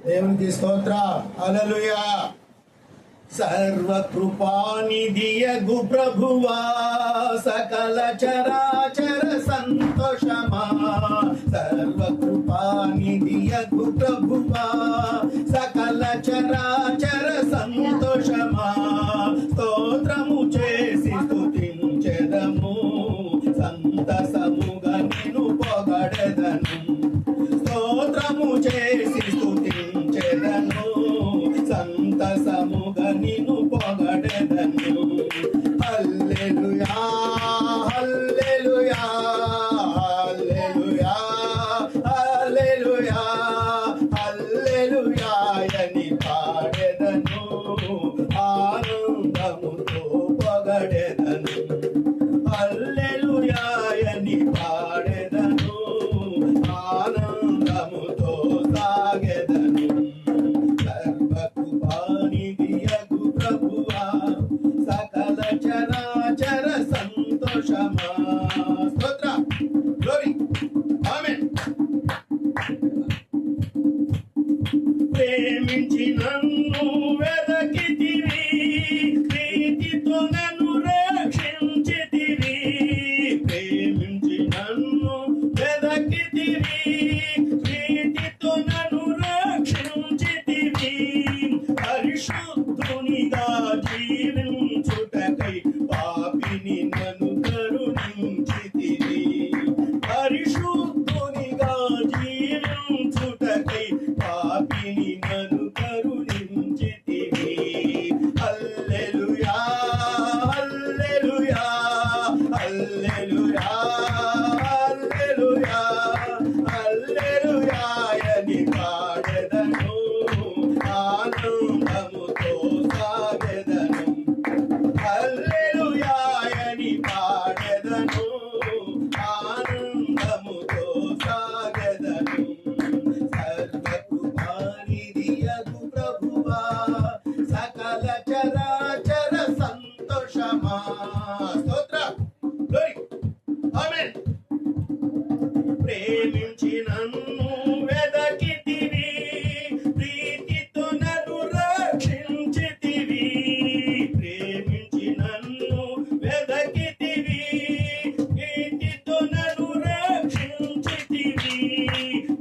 దేవునికి స్తోత్ర. హల్లెలూయా. సర్వకృపానిధియగు ప్రభువా, సకల చరాచర సంతోషమా. సర్వకృపానిధియగు ప్రభువా, సకల చరాచర సంతోషమా. స్తోత్రము చేసి స్తుతించెదము, సంతసముగా నిన్ను పొగడెదను. స్తోత్రము చేసి స్తుతించెదను, సంతసముగా నిన్ను పొగడెదను. హల్లెలూయా హల్లెలూయా హల్లెలూయా హల్లెలూయా హల్లెలూయా అని పాడెదను, ఆనందముతో పొగడెదను. హల్లెలూయా అని పాడెదను, ఆనందముతో సాగెదను. సర్వకృపానిధియగు ప్రభువా, సకల చరాచర సంతోషమా. స్తోత్ర, గ్లోరీ, ఆమేన్. ప్రేమించి నన్ను వెదకితివి, ప్రీతితో నన్ను రక్షించితివి. ప్రేమించి నన్ను వెదకితివి, ప్రీతితో నన్ను రక్షించితివి. పరిశుద్ధునిగా జీవించుటకై పాపిని నన్ను కరుణించితివి. పరిశుద్ధునిగా జీవించుటకై పాపిని నన్ను కరుణించితివి. హల్లెలూయా హల్లెలూయా హల్లెలూయా హల్లెలూయా హల్లెలూయా అని పాడెదను, ఆనందముతో సాగెదను. హల్లెలూయా అని పాడెదను, ఆనందముతో సాగెదను. సర్వకృపానిధియగు ప్రభువా, సకల చరాచర సంతోషమా. స్తోత్ర, గ్లోరీ, ఆమేన్. ప్రేమించి నన్ను వెదకితివి, ప్రీతితో నన్ను రక్షించితివి. ప్రేమించి నన్ను వెదకితివి, ప్రీతితో నన్ను రక్షించితివి.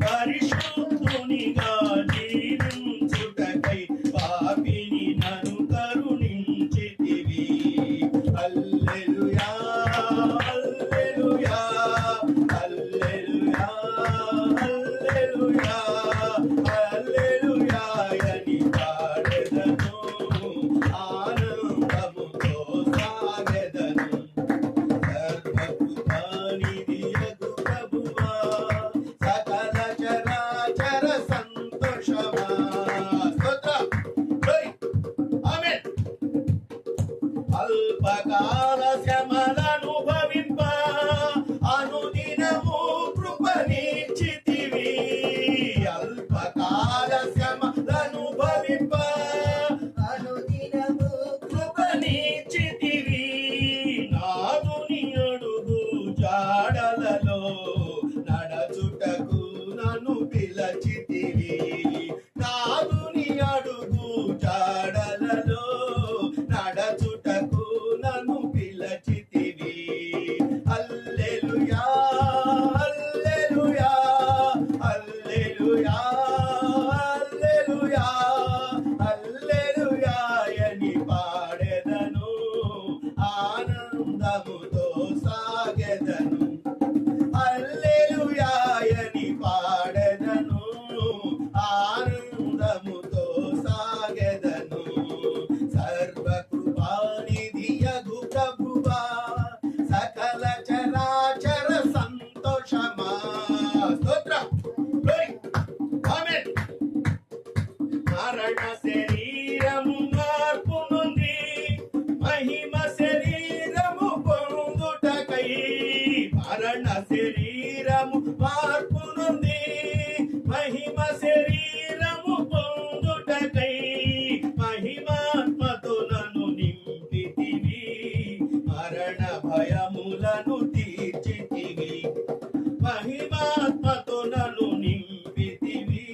పరిశుద్ధునిగా జీవించుటకై పాపిని నన్ను కరుణించితివి. హల్లెలూయా హల్లెలూయా హల్లెలూయా హల్లెలూయా హల్లెలూయా అని పాడెదను, ఆనందముతో సాగెదను. సర్వకృపానిధియగు ప్రభువా, సకల చరాచర సంతోషమా. స్తోత్ర, గ్లోరీ, ఆమేన్. అల్పకాల శ్రమలనుభవింప అనుదినము కృపనిచ్చితివి. అల్పకాల శ్రమలనుభవింప అనుదినము కృపనిచ్చితివి. నాదుని అడుగు జాడలలో నడచుటకు నన్ను పిలచితివి. నాదుని అడుగు జాడలలో నడచుటకు నన్ను పిలచితివి. హల్లెలూయా హల్లెలూయా హల్లెలూయా హల్లెలూయా హల్లెలూయా అని పాడెదను, ఆనందముతో సాగెదను. హల్లెలూయా అని పాడెదను, ఆనందముతో సాగెదను. సర్వకృపానిధియగు ప్రభువా, సకల చరాచర సంతోషమా. స్తోత్ర, గ్లోరీ, ఆమేన్. మరణ శరీరము మార్పు నుండి మహిమ శరీరము పొందుటకై. మరణ శరీరము మార్పు నుండి మహిమ శరీరము పొందుటకై. మహిమాత్మతో నన్ను నింపితివి, మరణ భయములను తీర్చితివి. మహిమాత్మతో నన్ను నింపితివి,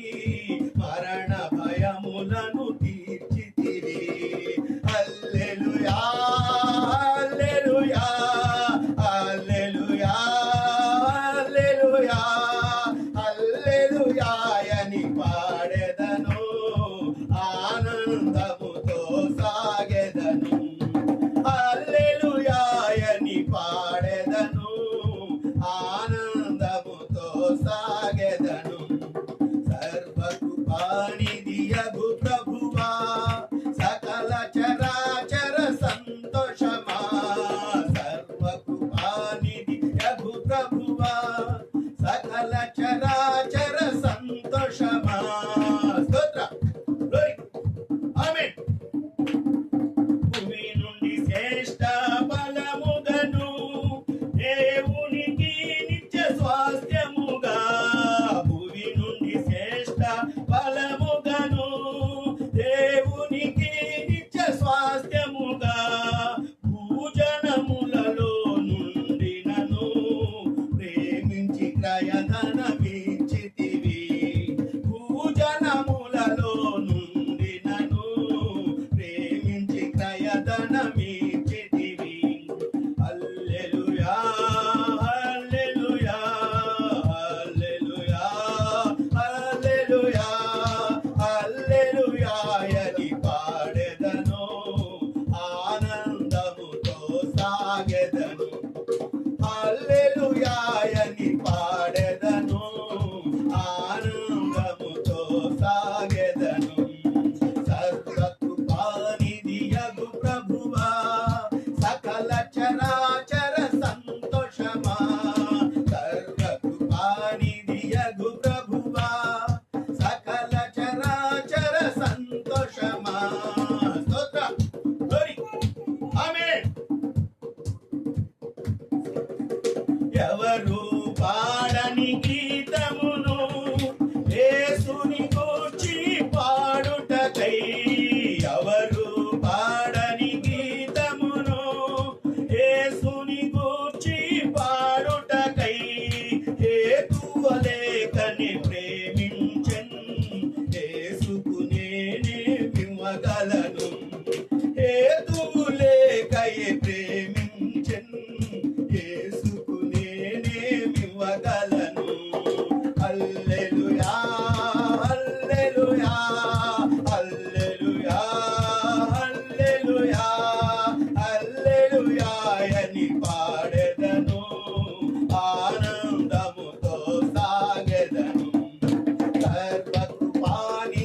సర్వకృపానిధియగు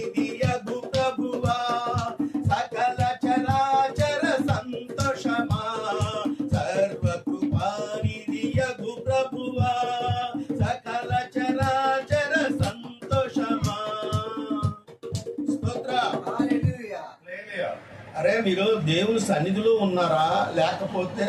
ప్రభువా సకల చరాచర సంతోషమా సర్వకృపానిధియగు ప్రభువా సకల చరాచర సంతోషమా స్తోత్ర హల్లెలూయా. అరే మీరు దేవుని సన్నిధిలో ఉన్నారా లేకపోతే